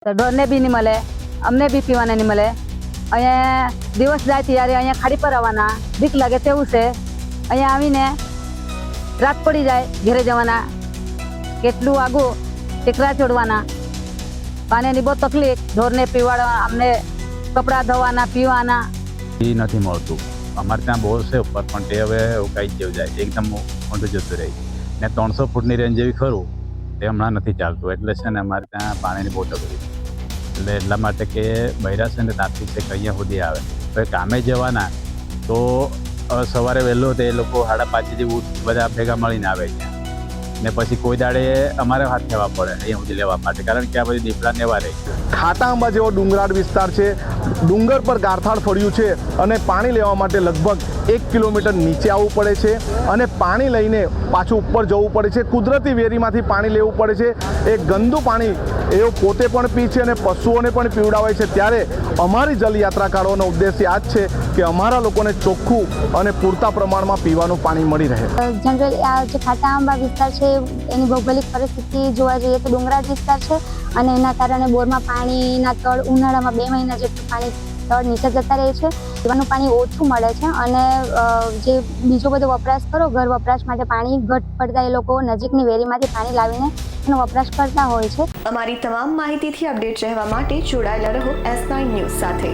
તો ઢોરને બી નહીં મળે, અમને બી પીવાને નહીં મળે. અહીંયા દિવસ જાય ત્યારે અહીંયા ખાડી પર આવવાના, બીક લાગે તેવું છે. અહીંયા આવીને રાત પડી જાય, ઘરે જવાના, કેટલું આગું ટેકરા ચડવાના, પાણીની બહુ તકલીફ. ઢોરને પીવાડવા, અમને કપડાં ધોવાના, પીવાના એ નથી મળતું. અમારે ત્યાં બોર છે ઉપર, પણ તે હવે ઉકાઈ જેવું જાય, એકદમ ઊંડું જતું રહી ને 300 ફૂટની રેન્જ જેવી ખરું તે હમણાં નથી ચાલતું. એટલે છે ને અમારે ત્યાં પાણીની બહુ તકલીફ. એટલે એટલા માટે કે બૈરા છે ને ત્યાંથી છે કે અહીંયા સુધી આવે. હવે કામે જવાના તો સવારે વહેલો તે લોકો 5:30 જેવું બધા ભેગા મળીને આવે છે ને પછી કોઈ દાડે અમારે હાથ થવા પડે અહીંયા સુધી લેવા માટે, કારણ કે આ બધી દીપડા નેવા રહી. ખાટાંબા જેવો ડુંગરાળ વિસ્તાર છે, ડુંગર પર ગારથાળ ફળ્યું છે અને પાણી લેવા માટે લગભગ 1 કિલોમીટર નીચે આવવું પડે છે અને પાણી લઈને પાછું ઉપર જવું પડે છે. કુદરતી વેરીમાંથી પાણી લેવું પડે છે. એ ગંદુ પાણી એઓ પોતે પણ પી છે અને પશુઓને પણ પીવડાવે છે. ત્યારે અમારી જલયાત્રાકારોનો ઉદ્દેશ્ય આ જ છે કે અમારા લોકોને ચોખ્ખું અને પૂરતા પ્રમાણમાં પીવાનું પાણી મળી રહે. જનરલી આ જે ખાટાંબા વિસ્તાર છે એની ભૌગોલિક પરિસ્થિતિ જોવા જઈએ તો ડુંગરાળ વિસ્તાર છે અને એના કારણે બોરમાં પાણીના તળ ઉનાળામાં 2 મહિના જેટલું પાણી તળ નીચે જતા રહે છે. પીવાનું પાણી ઓછું મળે છે અને જે બીજો બધો વપરાશ કરો, ઘર વપરાશ માટે પાણી ઘટ પડતા એ લોકો નજીકની વેરીમાંથી પાણી લાવીને એનો વપરાશ કરતા હોય છે. અમારી તમામ માહિતીથી અપડેટ રહેવા માટે જોડાયેલા રહો S9 ન્યૂઝ સાથે.